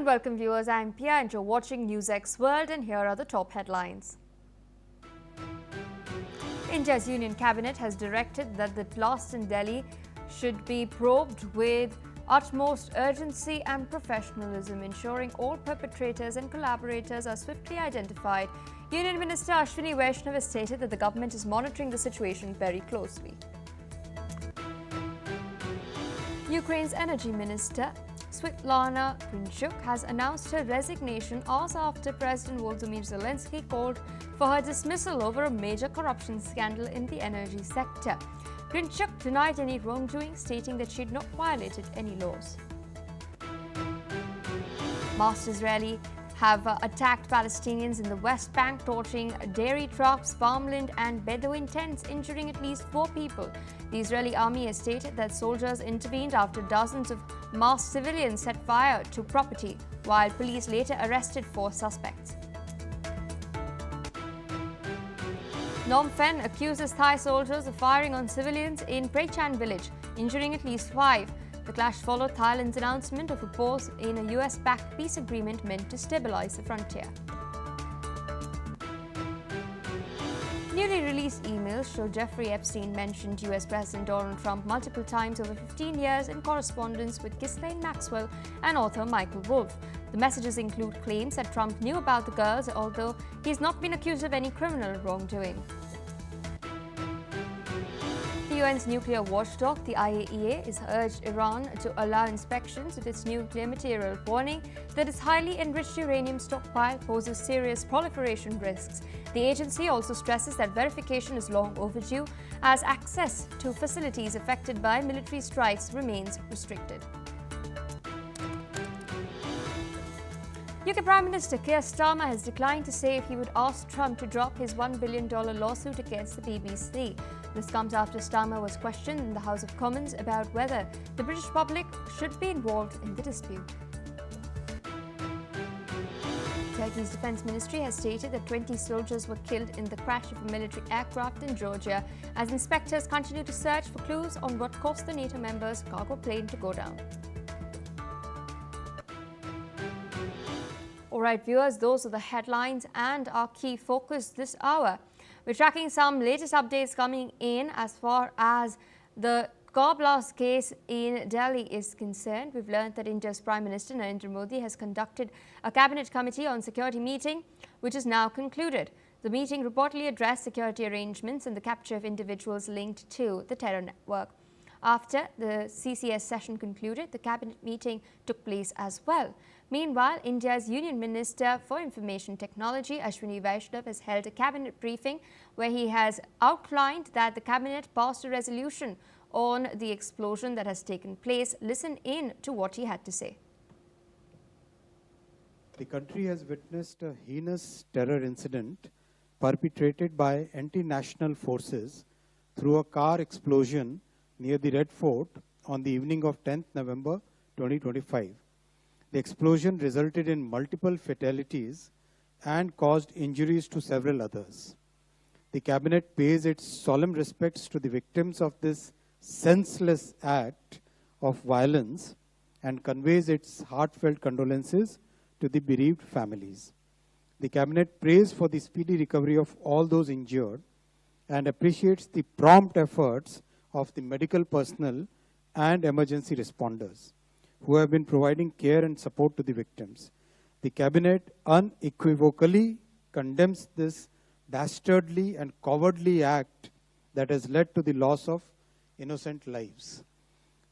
welcome viewers. I am Pia and you're watching NewsX World, and here are the top headlines. India's Union Cabinet has directed that the blast in Delhi should be probed with utmost urgency and professionalism, ensuring all perpetrators and collaborators are swiftly identified. Union Minister Ashwini Vaishnav has stated that the government is monitoring the situation very closely. Ukraine's Energy Minister Svitlana Grinchuk has announced her resignation hours after President Volodymyr Zelensky called for her dismissal over a major corruption scandal in the energy sector. Grinchuk denied any wrongdoing, stating that she had not violated any laws. Masked Israeli have attacked Palestinians in the West Bank, torching dairy trucks, farmland and Bedouin tents, injuring at least 4 people. The Israeli army has stated that soldiers intervened after dozens of masked civilians set fire to property, while police later arrested 4 suspects. Phnom Penh accuses Thai soldiers of firing on civilians in Prachan village, injuring at least 5. The clash followed Thailand's announcement of a pause in a US-backed peace agreement meant to stabilize the frontier. Newly released emails show Jeffrey Epstein mentioned US President Donald Trump multiple times over 15 years in correspondence with Ghislaine Maxwell and author Michael Wolff. The messages include claims that Trump knew about the girls, although he has not been accused of any criminal wrongdoing. The UN's nuclear watchdog, the IAEA, has urged Iran to allow inspections of its nuclear material, warning that its highly enriched uranium stockpile poses serious proliferation risks. The agency also stresses that verification is long overdue, as access to facilities affected by military strikes remains restricted. UK Prime Minister Keir Starmer has declined to say if he would ask Trump to drop his $1 billion lawsuit against the BBC. This comes after Starmer was questioned in the House of Commons about whether the British public should be involved in the dispute. Turkey's Defense Ministry has stated that 20 soldiers were killed in the crash of a military aircraft in Georgia as inspectors continue to search for clues on what caused the NATO members' cargo plane to go down. Alright viewers, those are the headlines and our key focus this hour. We're tracking some latest updates coming in as far as the car blast case in Delhi is concerned. We've learned that India's Prime Minister Narendra Modi has conducted a cabinet committee on security meeting, which is now concluded. The meeting reportedly addressed security arrangements and the capture of individuals linked to the terror network. After the CCS session concluded, the cabinet meeting took place as well. Meanwhile, India's Union Minister for Information Technology, Ashwini Vaishnav, has held a cabinet briefing where he has outlined that the cabinet passed a resolution on the explosion that has taken place. Listen in to what he had to say. The country has witnessed a heinous terror incident perpetrated by anti-national forces through a car explosion near the Red Fort on the evening of 10th November 2025. The explosion resulted in multiple fatalities and caused injuries to several others. The cabinet pays its solemn respects to the victims of this senseless act of violence and conveys its heartfelt condolences to the bereaved families. The cabinet prays for the speedy recovery of all those injured and appreciates the prompt efforts of the medical personnel and emergency responders who have been providing care and support to the victims. The cabinet unequivocally condemns this dastardly and cowardly act that has led to the loss of innocent lives.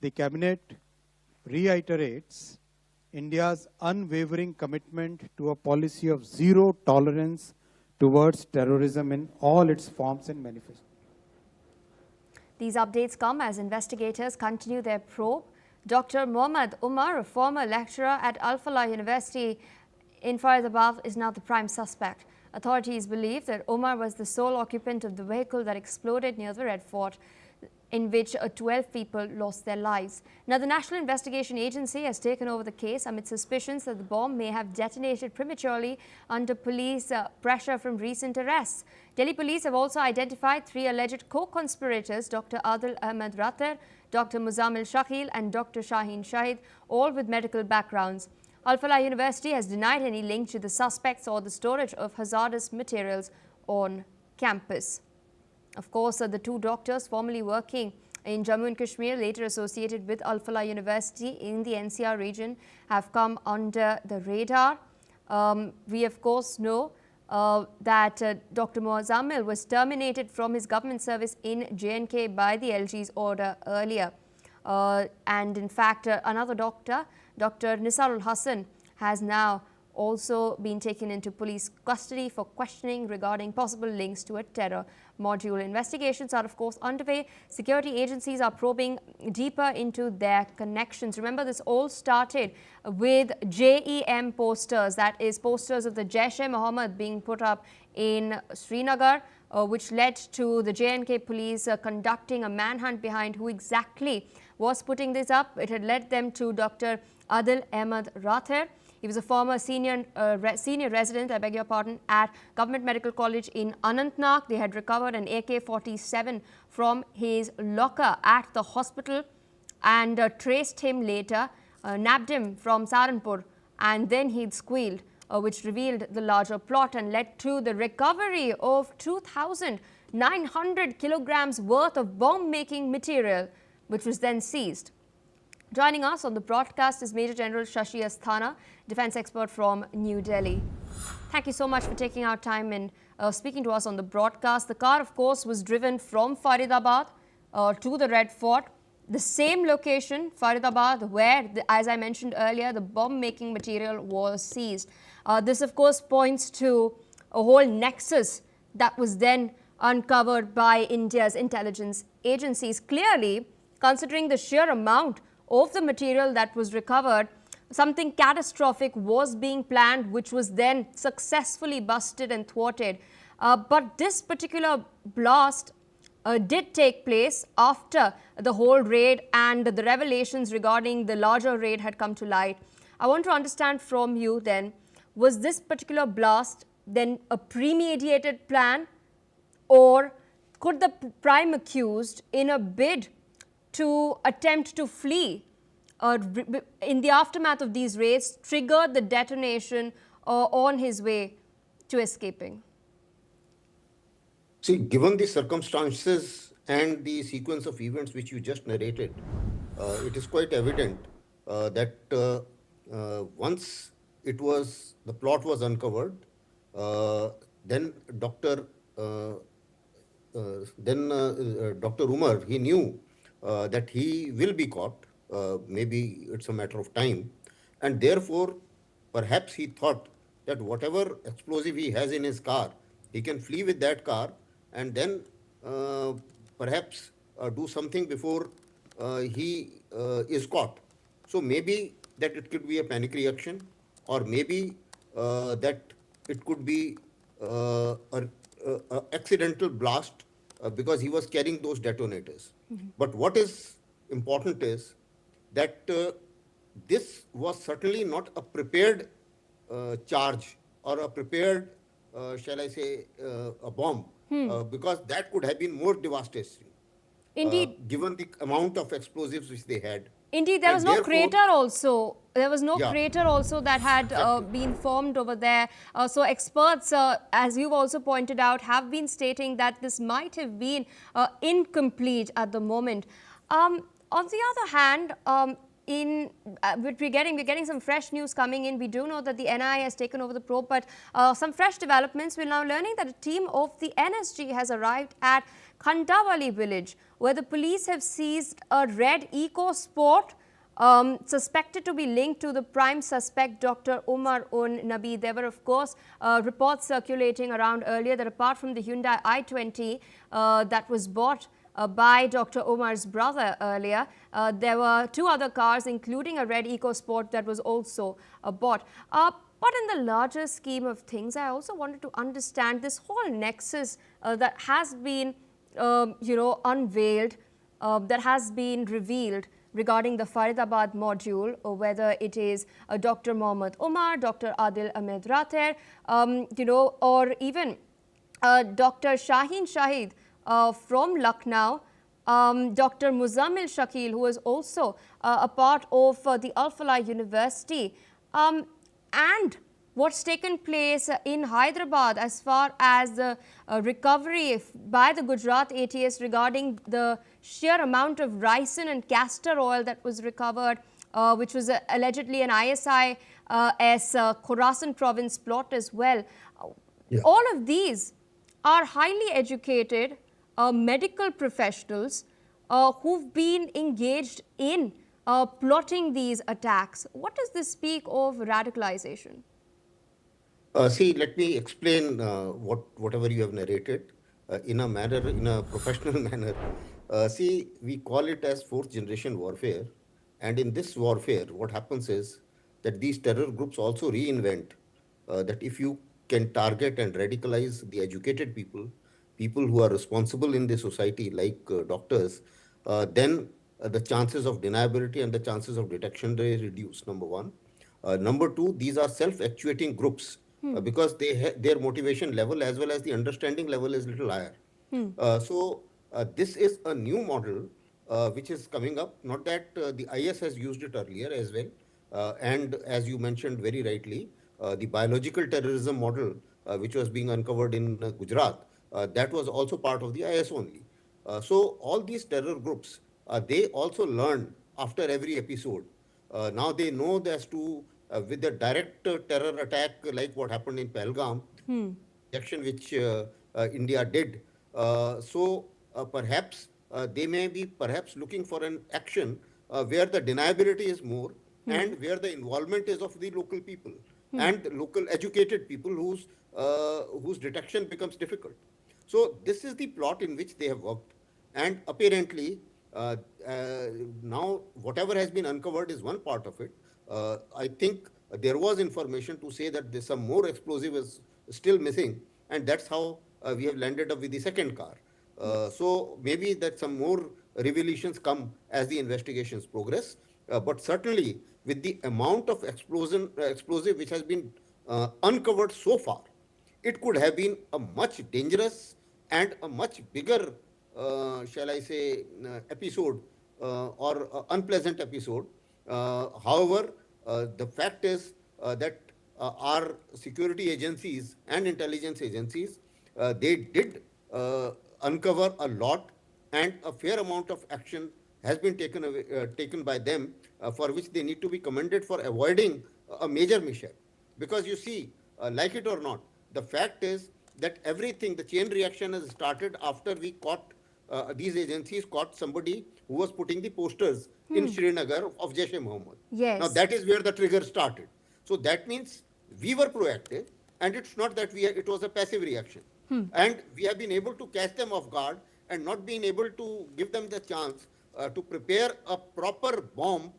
The cabinet reiterates India's unwavering commitment to a policy of zero tolerance towards terrorism in all its forms and manifestations. These updates come as investigators continue their probe. Dr. Mohammad Umar, a former lecturer at Al Falah University in Faridabad, is now the prime suspect. Authorities believe that Umar was the sole occupant of the vehicle that exploded near the Red Fort, in which 12 people lost their lives. Now, the National Investigation Agency has taken over the case amid suspicions that the bomb may have detonated prematurely under police pressure from recent arrests. Delhi police have also identified 3 alleged co-conspirators, Dr. Adil Ahmed Rathar, Dr. Muzammil Shakil and Dr. Shaheen Shahid, all with medical backgrounds. Al-Falah University has denied any link to the suspects or the storage of hazardous materials on campus. Of course, the two doctors formerly working in Jammu and Kashmir, later associated with Al-Falah University in the NCR region, have come under the radar. We of course know that Dr. Muazzamil was terminated from his government service in J&K by the LG's order earlier. And in fact, another doctor, Dr. Nisarul Hassan, has now also been taken into police custody for questioning regarding possible links to a terror module. Investigations are of course underway. Security agencies are probing deeper into their connections. Remember, this all started with JEM posters, that is posters of the Jaish-e-Mohammed being put up in Srinagar, which led to the J&K police conducting a manhunt behind who exactly was putting this up. It had led them to Dr. Adil Ahmed Rather. He was a former senior resident, at Government Medical College in Anantnag. They had recovered an AK-47 from his locker at the hospital and traced him later, nabbed him from Saharanpur, and then he'd squealed, which revealed the larger plot and led to the recovery of 2,900 kilograms worth of bomb-making material, which was then seized. Joining us on the broadcast is Major General Shashi Asthana, defense expert from New Delhi. Thank you so much for taking our time and speaking to us on the broadcast. The car, of course, was driven from Faridabad to the Red Fort, the same location, Faridabad, where, as I mentioned earlier, the bomb-making material was seized. This, of course, points to a whole nexus that was then uncovered by India's intelligence agencies. Clearly, considering the sheer amount of the material that was recovered, something catastrophic was being planned, which was then successfully busted and thwarted. But this particular blast did take place after the whole raid and the revelations regarding the larger raid had come to light. I want to understand from you then, was this particular blast then a premeditated plan, or could the prime accused, in a bid to attempt to flee in the aftermath of these raids, trigger the detonation on his way to escaping? See, given the circumstances and the sequence of events which you just narrated, it is quite evident that once the plot was uncovered, then Dr. Umar, he knew that he will be caught. Maybe it's a matter of time, and therefore perhaps he thought that whatever explosive he has in his car, he can flee with that car and then perhaps do something before he is caught. So maybe that it could be a panic reaction, or maybe that it could be an accidental blast because he was carrying those detonators. Mm-hmm. But what is important is that this was certainly not a prepared charge or a prepared, shall I say, a bomb, because that could have been more devastating. Indeed. Given the amount of explosives which they had. Indeed, there was no crater also. There was no crater also that had been formed over there. So experts, as you've also pointed out, have been stating that this might have been incomplete at the moment. On the other hand, we're getting some fresh news coming in. We do know that the NIA has taken over the probe, but some fresh developments. We're now learning that a team of the NSG has arrived at Khandawali village, where the police have seized a red eco-sport suspected to be linked to the prime suspect, Dr. Umar un Nabi. There were, of course, reports circulating around earlier that apart from the Hyundai i20 that was bought by Dr. Umar's brother earlier, there were two other cars, including a red EcoSport that was also bought. But in the larger scheme of things, I also wanted to understand this whole nexus that has been, unveiled, that has been revealed regarding the Faridabad module, or whether it is Dr. Mohammad Umar, Dr. Adil Ahmed Rather, or even Dr. Shaheen Shahid from Lucknow, Dr. Muzammil Shakil, who is also a part of the Al-Falah University. And what's taken place in Hyderabad as far as the recovery by the Gujarat ATS regarding the sheer amount of ricin and castor oil that was recovered, which was allegedly an ISI Khorasan province plot as well. Yeah. All of these are highly educated medical professionals who've been engaged in plotting these attacks. What does this speak of radicalization? See, let me explain whatever you have narrated in a professional manner. See, we call it as fourth generation warfare. And in this warfare, what happens is that these terror groups also reinvent that if you can target and radicalize the educated people, people who are responsible in the society, like doctors, then the chances of deniability and the chances of detection they reduce, number one. Number two, these are self-actuating groups because their motivation level as well as the understanding level is little higher. So this is a new model which is coming up. Not that the IS has used it earlier as well. And as you mentioned very rightly, the biological terrorism model which was being uncovered in Gujarat, that was also part of the IS only. So all these terror groups, they also learn after every episode. Now they know as to with the direct terror attack like what happened in Pahalgam, action which India did. So perhaps they may be perhaps looking for an action where the deniability is more and where the involvement is of the local people and local educated people whose detection becomes difficult. So this is the plot in which they have worked. And apparently, now whatever has been uncovered is one part of it. I think there was information to say that there's some more explosive is still missing, and that's how we have landed up with the second car. So maybe that some more revelations come as the investigations progress. But certainly, with the amount of explosive which has been uncovered so far, it could have been a much dangerous and a much bigger, shall I say, episode or unpleasant episode. However, the fact is that our security agencies and intelligence agencies, they did uncover a lot, and a fair amount of action has been taken by them, for which they need to be commended for avoiding a major mishap. Because you see, like it or not, the fact is that everything, the chain reaction has started after we caught, these agencies caught somebody who was putting the posters in Srinagar of Jaish-e-Mohammed. Yes. Now that is where the trigger started. So that means we were proactive, and it's not that it was a passive reaction. And we have been able to catch them off guard and not been able to give them the chance to prepare a proper bomb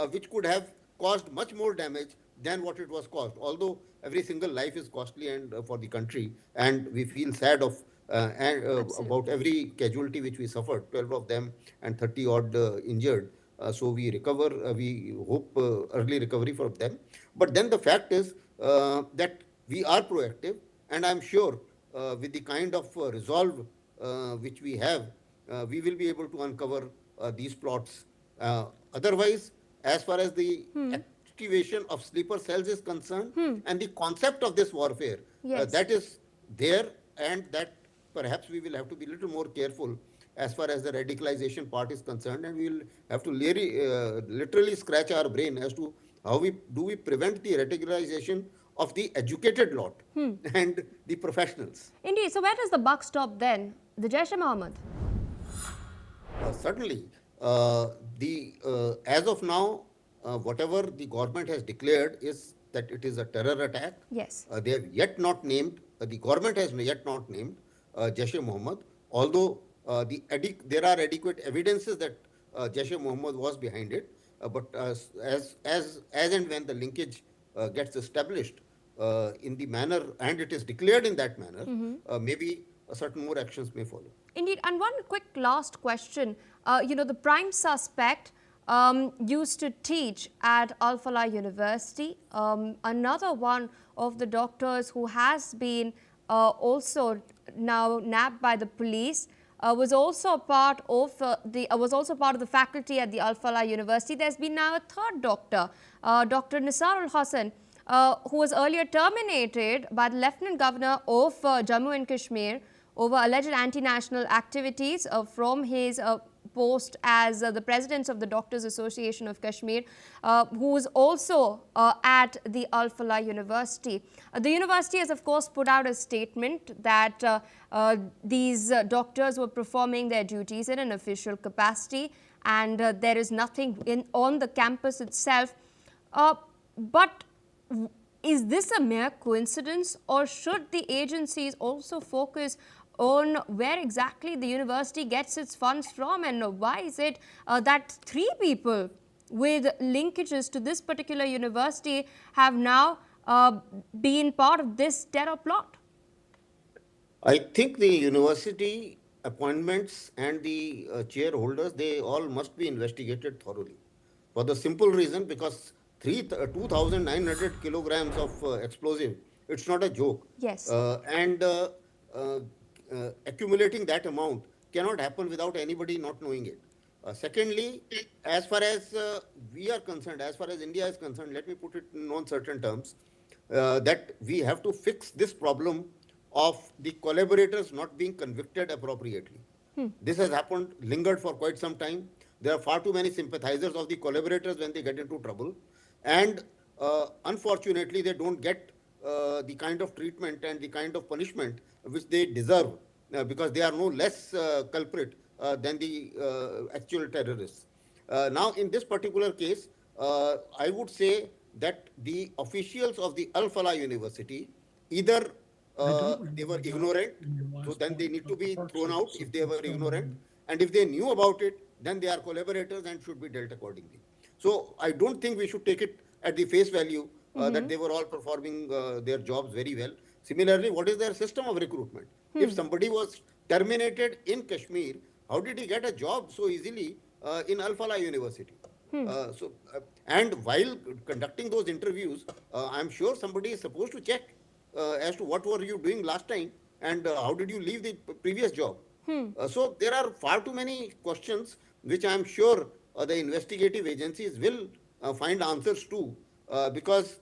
which could have caused much more damage than what it was caused. Although every single life is costly and for the country, and we feel sad of about every casualty which we suffered, 12 of them and 30 odd injured. So we recover, we hope early recovery for them. But then the fact is that we are proactive, and I'm sure with the kind of resolve which we have, we will be able to uncover these plots. Otherwise, as far as the activation of sleeper cells is concerned, and the concept of this warfare, Yes. that is there, and that perhaps we will have to be a little more careful as far as the radicalization part is concerned, and we will have to literally scratch our brain as to how we prevent the radicalization of the educated lot and the professionals. Indeed. So where does the buck stop then? The Jaish-e-Mohammed? Certainly, as of now, whatever the government has declared is that it is a terror attack. Yes. They have yet not named, the government has yet not named Jaish-e-Mohammed, although there are adequate evidences that Jaish-e-Mohammed was behind it. But as and when the linkage gets established in the manner, and it is declared in that manner, maybe certain more actions may follow. Indeed. And one quick last question. The prime suspect used to teach at Al-Falah University. Another one of the doctors who has been also now nabbed by the police was also part of the faculty at the Al Falah University. There's been now a third doctor, Dr. Nisarul Hassan, who was earlier terminated by the Lieutenant Governor of Jammu and Kashmir over alleged anti-national activities from his post as the president of the Doctors Association of Kashmir, who is also at the Al Falah University. The university has, of course, put out a statement that these doctors were performing their duties in an official capacity, and there is nothing on the campus itself. But is this a mere coincidence, or should the agencies also focus on where exactly the university gets its funds from, and why is it that 3 people with linkages to this particular university have now been part of this terror plot? I think the university appointments and the chairholders, they all must be investigated thoroughly. For the simple reason, because 2,900 kilograms of explosive, it's not a joke. Yes. And accumulating that amount cannot happen without anybody not knowing it. Secondly, as far as we are concerned, as far as India is concerned, let me put it in non-certain terms, that we have to fix this problem of the collaborators not being convicted appropriately. This has happened, lingered for quite some time. There are far too many sympathizers of the collaborators when they get into trouble. And unfortunately, they don't get the kind of treatment and the kind of punishment which they deserve, because they are no less culprit than the actual terrorists. Now, in this particular case, I would say that the officials of the Al Falah University, either they were ignorant, so then they need to be thrown out if they were ignorant, and if they knew about it, then they are collaborators and should be dealt accordingly. So I don't think we should take it at the face value that they were all performing their jobs very well. Similarly, what is their system of recruitment? If somebody was terminated in Kashmir, how did he get a job so easily in Al Falah University? And while conducting those interviews, I'm sure somebody is supposed to check as to what were you doing last time and how did you leave the previous job. So there are far too many questions which I'm sure the investigative agencies will find answers to, because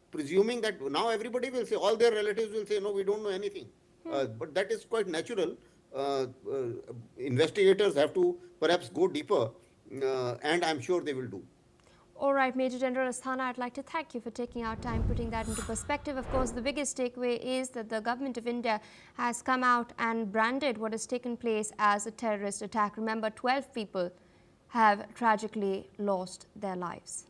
presuming that now everybody will say, all their relatives will say, no, we don't know anything. But that is quite natural. Investigators have to perhaps go deeper, and I'm sure they will do. All right, Major General Asthana, I'd like to thank you for taking our time putting that into perspective. Of course, the biggest takeaway is that the government of India has come out and branded what has taken place as a terrorist attack. Remember, 12 people have tragically lost their lives.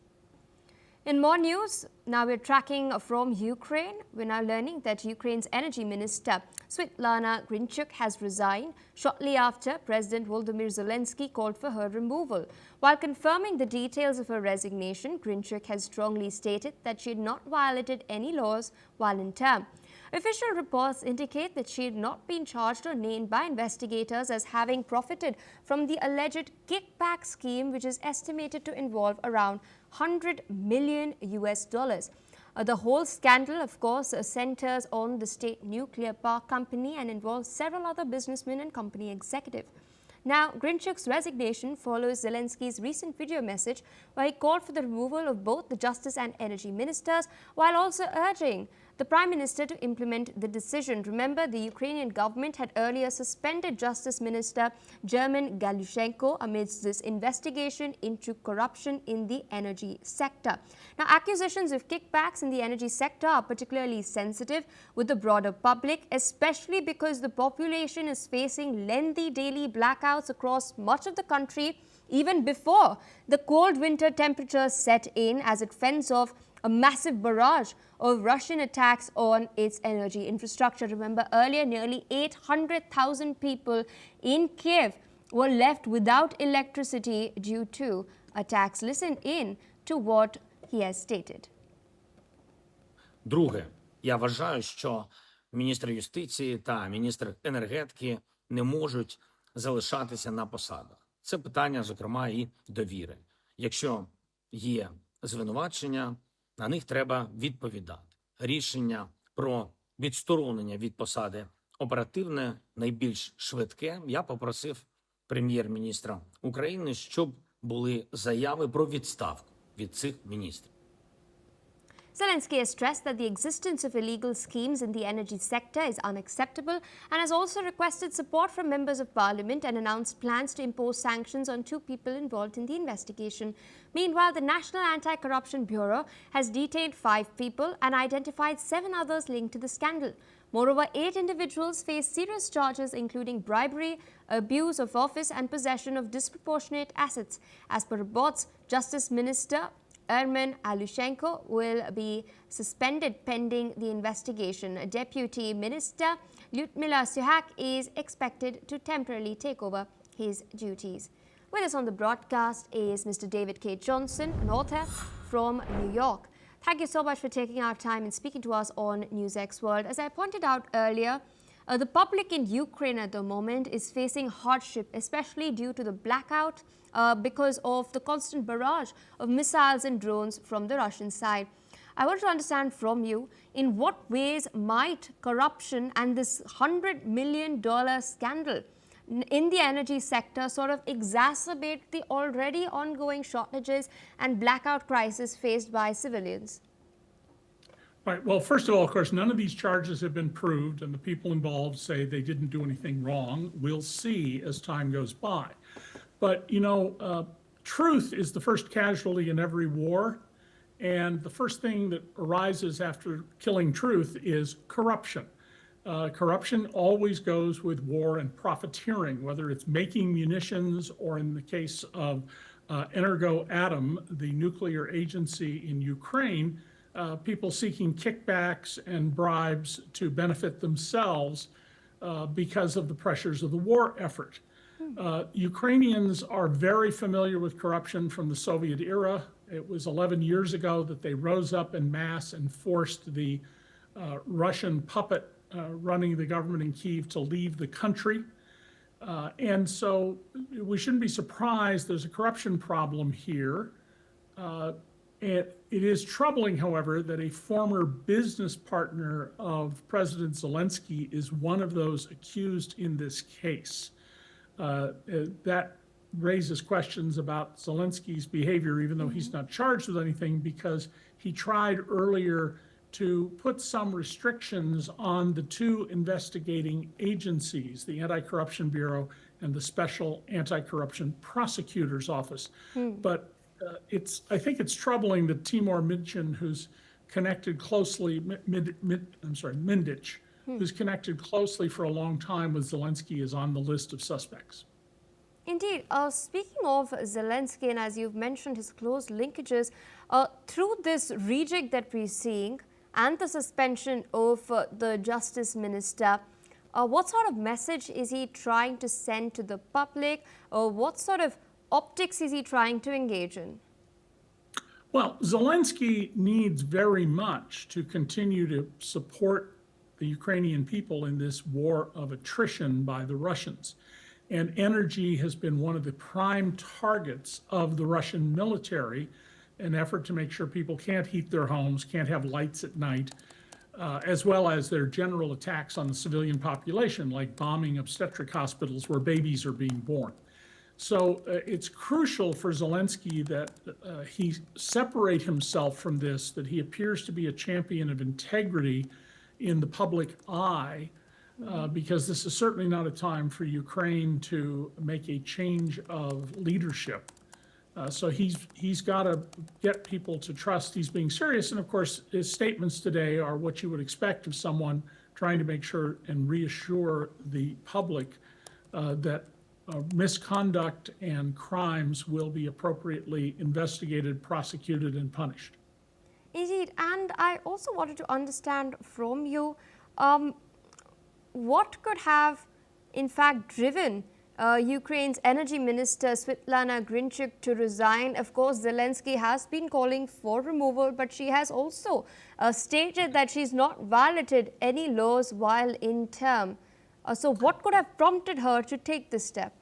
In more news, now we're tracking from Ukraine. We're now learning that Ukraine's energy minister, Svitlana Grinchuk, has resigned shortly after President Volodymyr Zelensky called for her removal. While confirming the details of her resignation, Grinchuk has strongly stated that she had not violated any laws while in term. Official reports indicate that she had not been charged or named by investigators as having profited from the alleged kickback scheme, which is estimated to involve around $100 million. The whole scandal, of course, centers on the state nuclear power company and involves several other businessmen and company executives. Now, Grinchuk's resignation follows Zelensky's recent video message where he called for the removal of both the justice and energy ministers, while also urging the Prime Minister to implement the decision. Remember, the Ukrainian government had earlier suspended Justice Minister German Galushenko amidst this investigation into corruption in the energy sector. Now, accusations of kickbacks in the energy sector are particularly sensitive with the broader public, especially because the population is facing lengthy daily blackouts across much of the country even before the cold winter temperatures set in, as it fends off a massive barrage of Russian attacks on its energy infrastructure. Remember, earlier nearly 800,000 people in Kiev were left without electricity due to attacks. Listen in to what he has stated. Друге, я вважаю, що міністр юстиції та міністр енергетики не можуть залишатися на посадах. Це питання, зокрема, і довіри. Якщо є звинувачення, на них треба відповідати. Рішення про відсторонення від посади оперативне, найбільш швидке, я попросив прем'єр-міністра України, щоб були заяви про відставку від цих міністрів. Zelensky has stressed that the existence of illegal schemes in the energy sector is unacceptable and has also requested support from members of parliament and announced plans to impose sanctions on 2 people involved in the investigation. Meanwhile, the National Anti-Corruption Bureau has detained 5 people and identified 7 others linked to the scandal. Moreover, 8 individuals face serious charges including bribery, abuse of office and possession of disproportionate assets. As per reports, Justice Minister Erman Alushenko will be suspended pending the investigation. Deputy Minister Lyudmila Suhak is expected to temporarily take over his duties. With us on the broadcast is Mr. David K. Johnson, an author from New York. Thank you so much for taking our time and speaking to us on NewsX World. As I pointed out earlier, the public in Ukraine at the moment is facing hardship, especially due to the blackout because of the constant barrage of missiles and drones from the Russian side. I want to understand from you, in what ways might corruption and this $100 million scandal in the energy sector sort of exacerbate the already ongoing shortages and blackout crisis faced by civilians? Right. Well, first of all, of course, none of these charges have been proved, and the people involved say they didn't do anything wrong. We'll see as time goes by. But, you know, truth is the first casualty in every war. And the first thing that arises after killing truth is corruption. Corruption always goes with war and profiteering, whether it's making munitions or in the case of Energoatom, the nuclear agency in Ukraine, people seeking kickbacks and bribes to benefit themselves because of the pressures of the war effort. Ukrainians are very familiar with corruption from the Soviet era. It was 11 years ago that they rose up en masse and forced the Russian puppet running the government in Kyiv to leave the country. And so we shouldn't be surprised there's a corruption problem here. It is troubling, however, that a former business partner of President Zelensky is one of those accused in this case. That raises questions about Zelensky's behavior, even though he's not charged with anything, because he tried earlier to put some restrictions on the 2 investigating agencies, the Anti-Corruption Bureau and the Special Anti-Corruption Prosecutor's Office. But I think it's troubling that Timur Midchin, who's connected closely, Mindich, who's connected closely for a long time with Zelensky, is on the list of suspects. Indeed. Speaking of Zelensky, and as you've mentioned, his close linkages, through this rejig that we're seeing and the suspension of the Justice Minister, what sort of message is he trying to send to the public? What sort of optics is he trying to engage in? Well, Zelensky needs very much to continue to support the Ukrainian people in this war of attrition by the Russians. And energy has been one of the prime targets of the Russian military, an effort to make sure people can't heat their homes, can't have lights at night, as well as their general attacks on the civilian population, like bombing obstetric hospitals where babies are being born. So it's crucial for Zelensky that he separate himself from this, that he appears to be a champion of integrity in the public eye, because this is certainly not a time for Ukraine to make a change of leadership. So he's got to get people to trust he's being serious. And of course, his statements today are what you would expect of someone trying to make sure and reassure the public that misconduct and crimes will be appropriately investigated, prosecuted, and punished. Indeed, and I also wanted to understand from you what could have, in fact, driven Ukraine's energy minister Svitlana Grinchuk to resign. Of course, Zelensky has been calling for removal, but she has also stated that she's not violated any laws while in term. So what could have prompted her to take this step?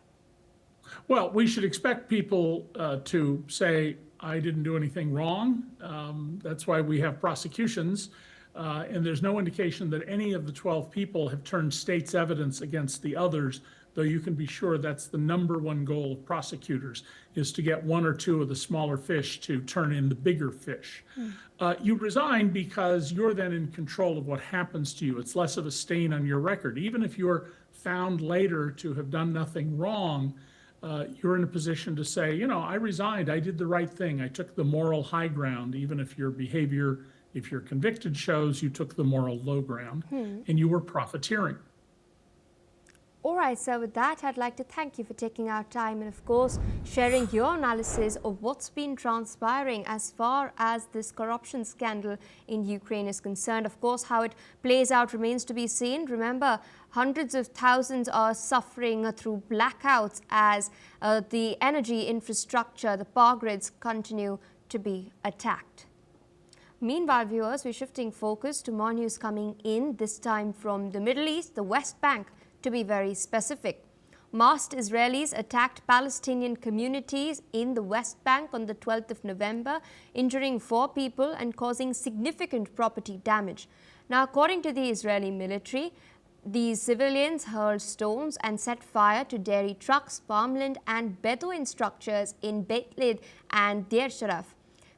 Well, we should expect people to say, I didn't do anything wrong. That's why we have prosecutions. And there's no indication that any of the 12 people have turned state's evidence against the others, though you can be sure that's the #1 goal of prosecutors, is to get one or two of the smaller fish to turn in the bigger fish. You resign because you're then in control of what happens to you. It's less of a stain on your record. Even if you're found later to have done nothing wrong, you're in a position to say, you know, I resigned, I did the right thing, I took the moral high ground, even if your behavior, if you're convicted, shows you took the moral low ground and you were profiteering. All right, so with that, I'd like to thank you for taking our time and, of course, sharing your analysis of what's been transpiring as far as this corruption scandal in Ukraine is concerned. Of course, how it plays out remains to be seen. Remember, hundreds of thousands are suffering through blackouts as the energy infrastructure, the power grids, continue to be attacked. Meanwhile, viewers, we're shifting focus to more news coming in, this time from the Middle East, the West Bank, to be very specific. Masked Israelis attacked Palestinian communities in the West Bank on the 12th of November, injuring 4 people and causing significant property damage. Now, according to the Israeli military, these civilians hurled stones and set fire to dairy trucks, farmland and Bedouin structures in Beit and Deir Sharaf.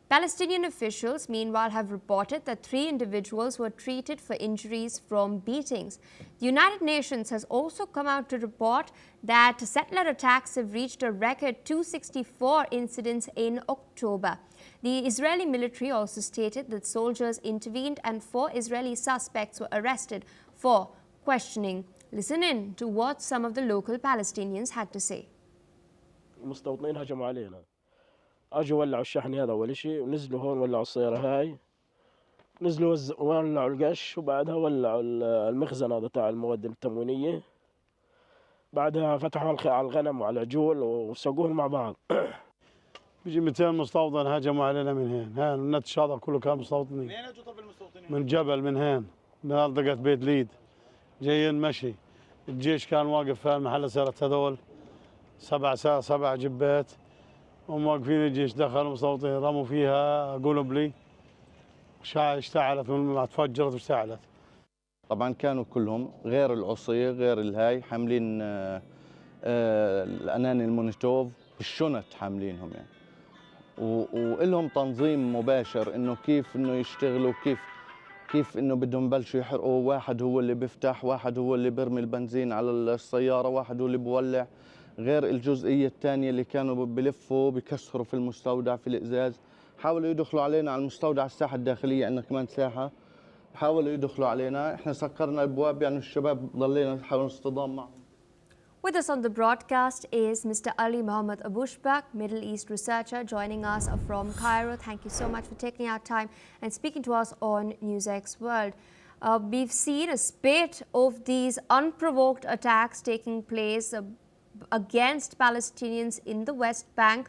Palestinian officials, meanwhile, have reported that 3 individuals were treated for injuries from beatings. The United Nations has also come out to report that settler attacks have reached a record 264 incidents in October. The Israeli military also stated that soldiers intervened and 4 Israeli suspects were arrested for questioning. Listen in to what some of the local Palestinians had to say. اجوا ولعوا الشحن هذا اول شيء ونزلوا هون ولعوا السياره هاي نزلوا ولعوا القش وبعدها ولعوا المخزن هذا تاع المواد التموينيه بعدها فتحوا على الغنم وعلى العجول وسوقوهم مع بعض. بيجي 200 مستوطن هجموا علينا من هين، هان النتش هذا كله كان مستوطنين. من اجوا طب المستوطنين؟ من جبل من هين، من منطقة بيت ليد. جايين مشي. الجيش كان واقف في المحل سيارة هذول 7 جبات. هم واقفين الجيش دخلوا مستوطنين رموا فيها قلبلي اشتعلت من ما تفجرت واشتعلت. طبعا كانوا كلهم غير العصي غير الهاي حاملين الاناني المونيتوف والشنط حاملينهم يعني وإلهم تنظيم مباشر انه كيف انه يشتغلوا كيف انه بدهم يبلشوا يحرقوا. واحد هو اللي بيفتح، واحد هو اللي بيرمي البنزين على السياره، واحد هو اللي بولع، غير الجزئية الثانية اللي كانوا بلفوا بكسروا في المستودع في الإزاز. حاولوا يدخلوا علينا على المستودع الساحة الداخلية، عندنا كمان ساحة، حاولوا يدخلوا علينا، احنا سكرنا الابواب يعني الشباب ضلينا نحاول نصطدام معهم. With us on the broadcast is Mr. Ali Mohammed Abushbak, Middle East researcher, joining us from Cairo. Thank you so much for taking our time and speaking to us on NewsX World. We've seen a spate of these unprovoked attacks taking place against Palestinians in the West Bank.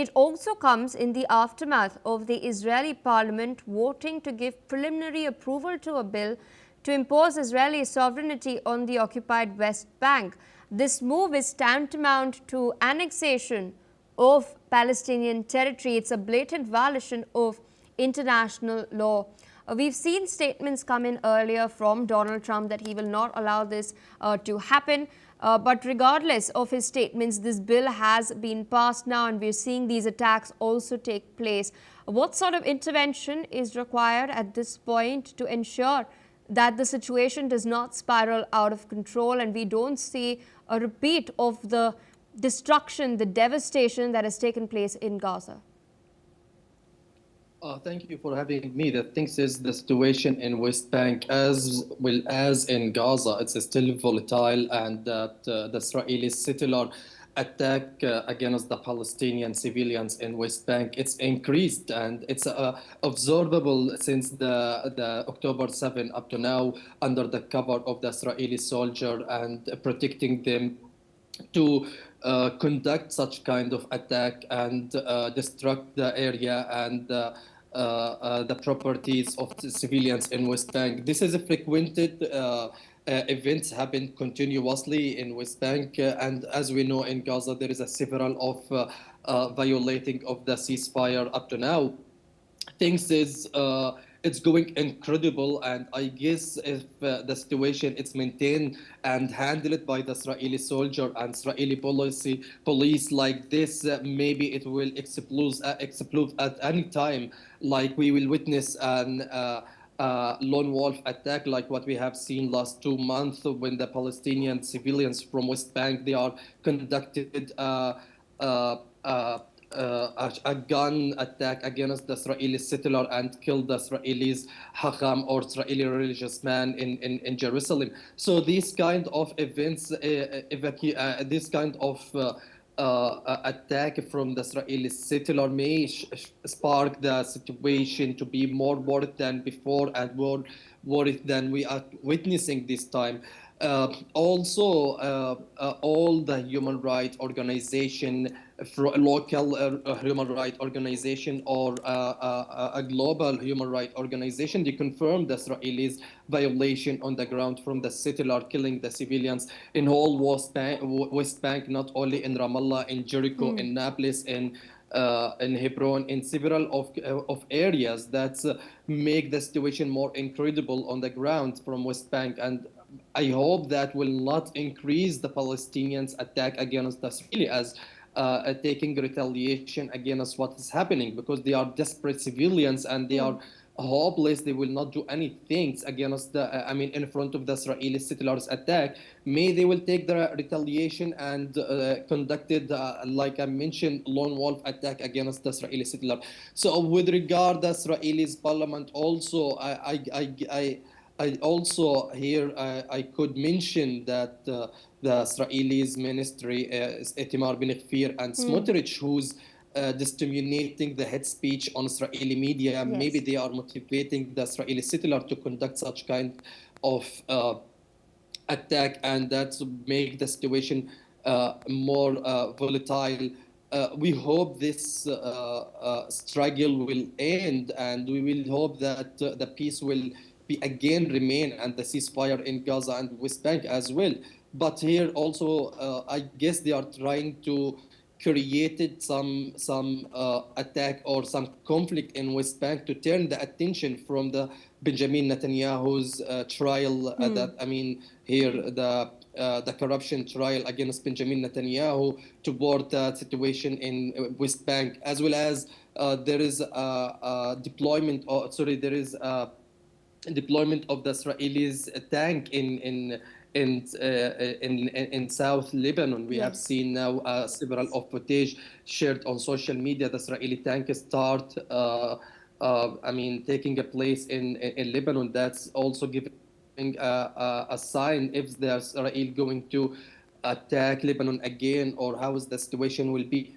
It also comes in the aftermath of the Israeli parliament voting to give preliminary approval to a bill to impose Israeli sovereignty on the occupied West Bank. This move is tantamount to annexation of Palestinian territory. It's a blatant violation of international law. We've seen statements come in earlier from Donald Trump that he will not allow this to happen. But regardless of his statements, this bill has been passed now and we're seeing these attacks also take place. What sort of intervention is required at this point to ensure that the situation does not spiral out of control and we don't see a repeat of the destruction, the devastation that has taken place in Gaza? Thank you for having me. The thing is, the situation in West Bank as well as in Gaza, it's still volatile, and that the Israeli settler attack against the Palestinian civilians in West Bank, it's increased, and it's observable since the October 7 up to now under the cover of the Israeli soldier and protecting them to conduct such kind of attack and destruct the area and the properties of the civilians in West Bank. This is a frequented events happen continuously in West Bank, and as we know in Gaza there is a several of violating of the ceasefire up to now. Things is it's going incredible. And I guess if the situation is maintained and handled by the Israeli soldier and Israeli police like this, maybe it will explode at any time, like we will witness an lone wolf attack like what we have seen last 2 months when the Palestinian civilians from West Bank, they are conducted uh, a gun attack against the Israeli settler and killed the Israelis Hakam or Israeli religious man in Jerusalem. So these kind of events, this kind of attack from the Israeli settler may spark the situation to be more worried than before and more worried than we are witnessing this time. All the human rights organization, local human rights organization or a global human rights organization, they confirmed the Israelis' violation on the ground from the settler killing the civilians in whole West Bank, not only in Ramallah, in Jericho, in Nablus, in Hebron, in several of areas that make the situation more incredible on the ground from West Bank. And I hope that will not increase the Palestinians' attack against the Israeli as taking retaliation against what is happening, because they are desperate civilians and they are hopeless. They will not do anything against the, in front of the Israeli settlers' attack. May they will take the retaliation and conducted, like I mentioned, lone wolf attack against the Israeli settler. So with regard the Israeli's parliament also, I also here I could mention that the Israelis ministry, Itamar Ben Gvir and Smotrich, who's disseminating the hate speech on Israeli media, Yes. maybe they are motivating the Israeli settler to conduct such kind of attack, and that's make the situation more volatile. We hope this struggle will end, and we will hope that the peace will be again remain and the ceasefire in Gaza and West Bank as well. But here also, I guess they are trying to create some attack or some conflict in West Bank to turn the attention from the Benjamin Netanyahu's trial. Here the corruption trial against Benjamin Netanyahu toward the situation in West Bank, as well as there is a deployment. There is deployment of the Israelis tank in South Lebanon. We have seen now several of footage shared on social media. The Israeli tank start taking a place in Lebanon. That's also giving a sign if the Israel going to attack Lebanon again, or how is the situation will be.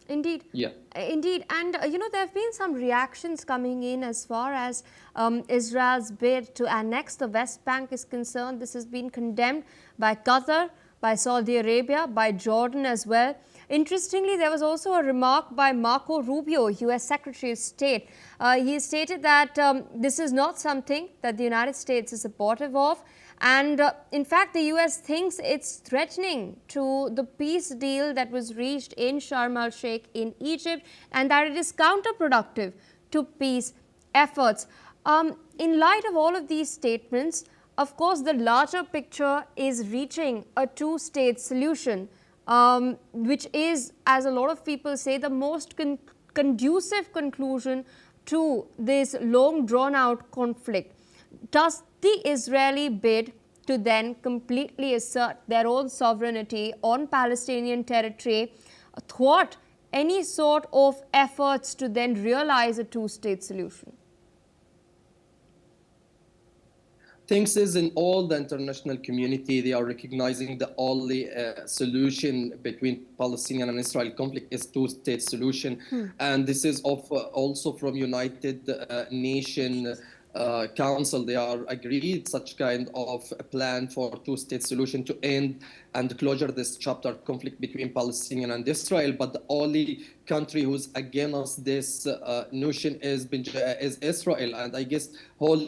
Indeed. Yeah. Indeed. And, there have been some reactions coming in as far as Israel's bid to annex the West Bank is concerned. This has been condemned by Qatar, by Saudi Arabia, by Jordan as well. Interestingly, there was also a remark by Marco Rubio, U.S. Secretary of State. He stated that this is not something that the United States is supportive of. And in fact, the US thinks it's threatening to the peace deal that was reached in Sharm el-Sheikh in Egypt, and that it is counterproductive to peace efforts. In light of all of these statements, of course, the larger picture is reaching a two-state solution, which is, as a lot of people say, the most conducive conclusion to this long drawn-out conflict. Does the Israeli bid to then completely assert their own sovereignty on Palestinian territory thwart any sort of efforts to then realize a two-state solution? Things is in all the international community, they are recognizing the only solution between Palestinian and Israel conflict is two-state solution. And this is also from United Nations Council. They are agreed such kind of a plan for two-state solution to end and closure this chapter conflict between Palestinian and Israel. But the only country who's against this notion is Israel. And I guess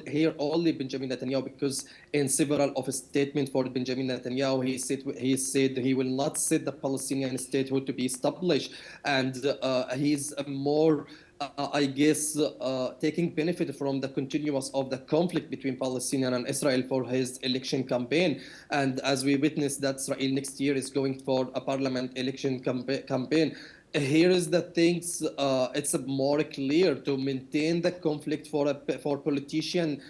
here only Benjamin Netanyahu, because in several of his statements for Benjamin Netanyahu, he said he will not set the Palestinian statehood to be established, and he's more I guess, taking benefit from the continuous of the conflict between Palestinian and Israel for his election campaign. And as we witnessed that Israel next year is going for a parliament election campaign, here is the things, it's more clear to maintain the conflict for politician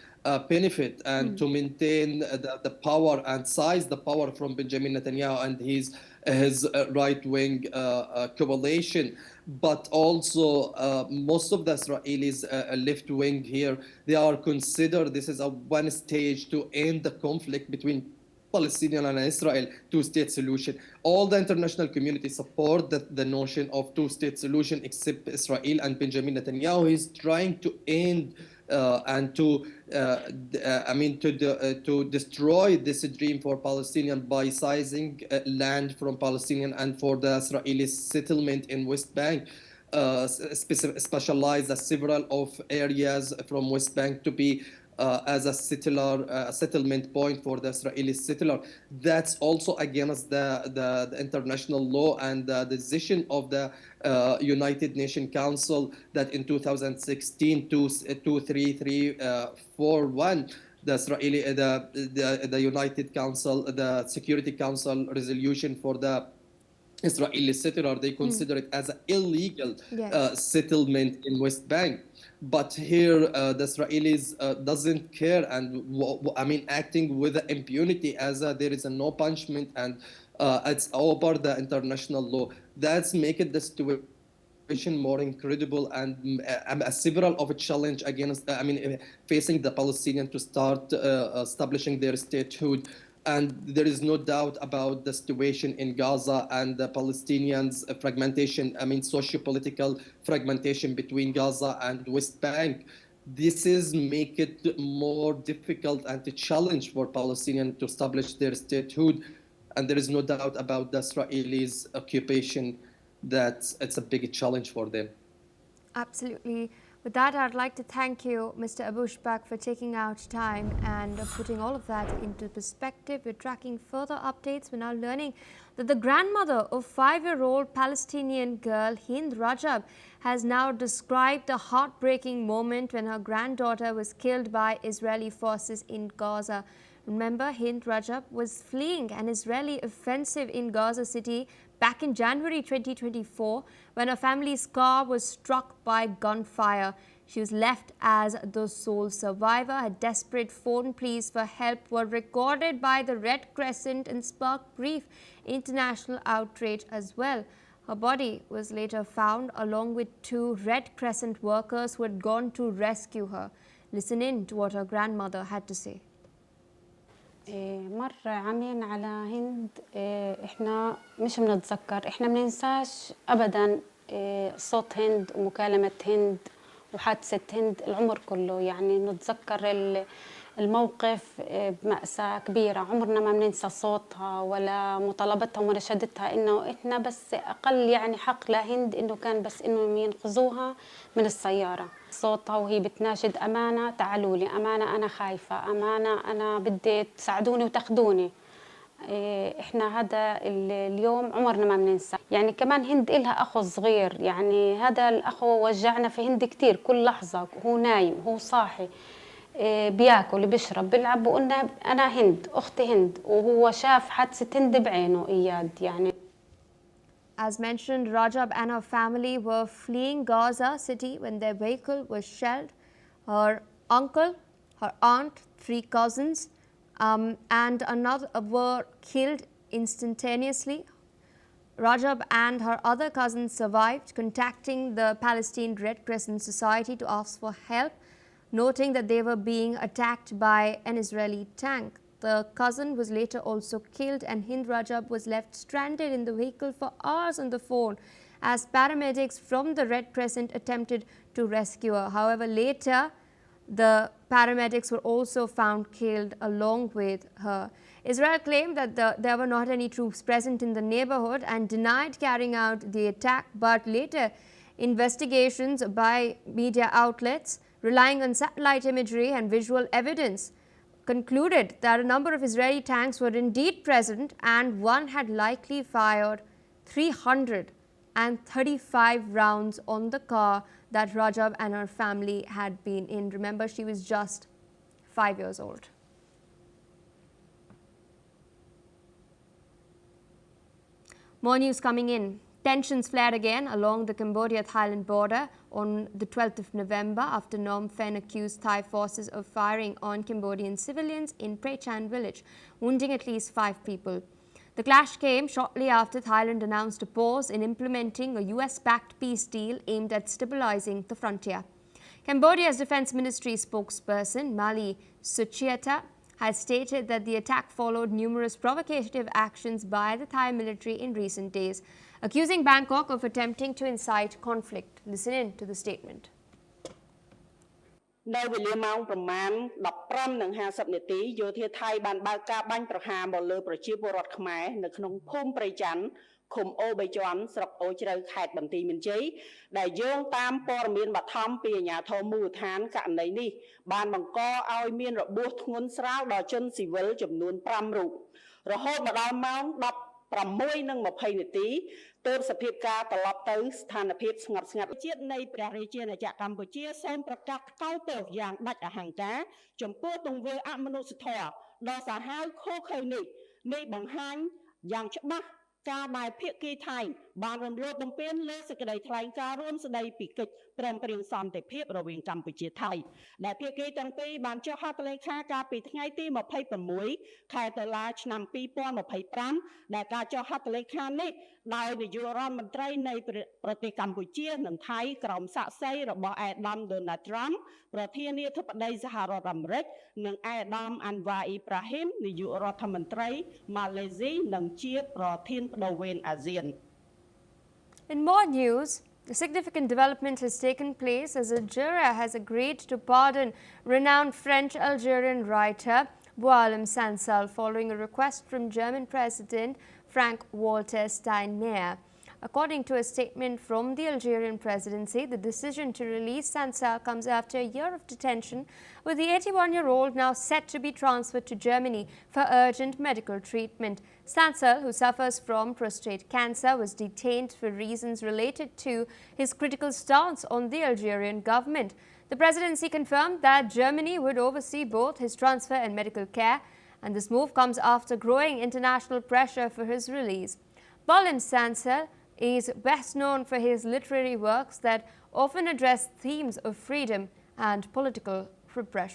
benefit and to maintain the power and size the power from Benjamin Netanyahu and his right-wing coalition. But also most of the Israelis left-wing here, they are considered this is a one stage to end the conflict between Palestinian and Israel two-state solution. All the international community support the notion of two-state solution except Israel and Benjamin Netanyahu is trying to end and to destroy this dream for Palestinian by seizing land from Palestinian and for the Israeli settlement in West Bank. Specialize several of areas from West Bank to be as a settlement point for the Israeli settler. That's also against the international law and the decision of the United Nations Council that in 2016 23341 the Israeli the United Council, the Security Council resolution for the Israeli settler, they consider it as an illegal settlement in West Bank. But here the Israelis doesn't care and acting with impunity as there is no punishment and it's over the international law. That's making the situation more incredible and several of a challenge against facing the Palestinian to start establishing their statehood. And there is no doubt about the situation in Gaza and the Palestinians' fragmentation, socio-political fragmentation between Gaza and West Bank. This is make it more difficult and a challenge for Palestinians to establish their statehood. And there is no doubt about the Israelis' occupation that it's a big challenge for them. Absolutely. With that, I'd like to thank you, Mr. Abushbak, for taking out time and putting all of that into perspective. We're tracking further updates. We're now learning that the grandmother of 5-year-old Palestinian girl Hind Rajab has now described the heartbreaking moment when her granddaughter was killed by Israeli forces in Gaza. Remember, Hind Rajab was fleeing an Israeli offensive in Gaza City back in January 2024 when her family's car was struck by gunfire. She was left as the sole survivor. Her desperate phone pleas for help were recorded by the Red Crescent and sparked brief international outrage as well. Her body was later found along with 2 Red Crescent workers who had gone to rescue her. Listen in to what her grandmother had to say. مر عامين على هند احنا مش بنتذكر احنا مننساش ابدا صوت هند ومكالمة هند وحادثة هند العمر كله يعني نتذكر الموقف بمأساة كبيرة عمرنا ما بننسى صوتها ولا مطالبتها ومناشدتها انه احنا بس اقل يعني حق لهند انه كان بس انه ينقذوها من السيارة صوتها وهي بتناشد أمانة تعالوا لي أمانة أنا خايفة أمانة أنا بدي تساعدوني وتاخدوني إحنا هذا اليوم عمرنا ما بننسى يعني كمان هند إلها أخو صغير يعني هذا الأخو وجعنا في هند كتير كل لحظة هو نايم هو صاحي بياكل بيشرب بيلعب وقلنا أنا هند أختي هند وهو شاف حادثة هند بعينه إياد يعني. As mentioned, Rajab and her family were fleeing Gaza City when their vehicle was shelled. Her uncle, her aunt, 3 cousins and another were killed instantaneously. Rajab and her other cousins survived, contacting the Palestine Red Crescent Society to ask for help, noting that they were being attacked by an Israeli tank. The cousin was later also killed and Hind Rajab was left stranded in the vehicle for hours on the phone as paramedics from the Red Crescent attempted to rescue her. However, later the paramedics were also found killed along with her. Israel claimed that there were not any troops present in the neighborhood and denied carrying out the attack, but later investigations by media outlets relying on satellite imagery and visual evidence concluded that a number of Israeli tanks were indeed present and one had likely fired 300 and 35 rounds on the car that Rajab and her family had been in. Remember, she was just 5 years old. More news coming in. Tensions flared again along the Cambodia-Thailand border on the 12th of November after Phnom Penh accused Thai forces of firing on Cambodian civilians in Prachan village, wounding at least 5 people. The clash came shortly after Thailand announced a pause in implementing a US-backed peace deal aimed at stabilizing the frontier. Cambodia's Defense Ministry spokesperson, Mali Suchiata, has stated that the attack followed numerous provocative actions by the Thai military in recent days, accusing Bangkok of attempting to incite conflict. Listen in to the statement. នៅវេលាម៉ោងប្រមាណ 15:50 នាទី យោធាថៃបានបើកការបាញ់ប្រហារមកលើប្រជាពលរដ្ឋខ្មែរនៅក្នុងភូមិព្រៃច័ន្ទ ឃុំអូបីជាន់ស្រុកអូជ្រៅខេត្តបន្ទាយមានជ័យដែលយោងតាមព័ត៌មានបឋមពីអាជ្ញាធរមូលដ្ឋានករណីនេះបានបង្កឲ្យមានរបួសធ្ងន់ស្រាលដល់ជនស៊ីវិលចំនួន 5 រូបរហូតមកដល់ម៉ោង 16:20 នាទី ទើបសភាពការត្រឡប់ទៅស្ថានភាពស្ងប់ស្ងាត់ជាតិនៃព្រះរាជាណាចក្រកម្ពុជាសូមប្រកាសថ្កោលទោសយ៉ាងដាច់អហង្ការចំពោះទង្វើអមនុស្សធម៌ដ៏សាហាវឃោរឃៅនេះបង្ហាញយ៉ាងច្បាស់ការដែលភាគីថៃបានរំលោភបំពានលើសេចក្តីថ្លែងការណ៍រួមស្តីពីកិច្ចព្រមព្រៀងសន្តិភាពរវាងកម្ពុជាថៃដែលភាគីទាំងពីរបានចុះហត្ថលេខាកាលពីថ្ងៃទី 26 ខែតុលា ឆ្នាំ 2025 ដែលការចុះហត្ថលេខានេះដោយនាយករដ្ឋមន្ត្រីនៃប្រទេសកម្ពុជានិងថៃក្រោមសាក្សីរបស់អាដាម Donald Trump ប្រធានាធិបតីសហរដ្ឋអាមេរិកនិងអាដាម Anwar Ibrahim នាយករដ្ឋមន្ត្រីម៉ាឡេស៊ីនិងជាប្រធានបដូវវេនអាស៊ាន In more news, a significant development has taken place as Algeria has agreed to pardon renowned French-Algerian writer Boualem Sansal following a request from German President Frank-Walter Steinmeier. According to a statement from the Algerian presidency, the decision to release Sansal comes after a year of detention, with the 81-year-old now set to be transferred to Germany for urgent medical treatment. Sansal, who suffers from prostate cancer, was detained for reasons related to his critical stance on the Algerian government. The presidency confirmed that Germany would oversee both his transfer and medical care, and this move comes after growing international pressure for his release. Boualem Sansal is best known for his literary works that often address themes of freedom and political repression.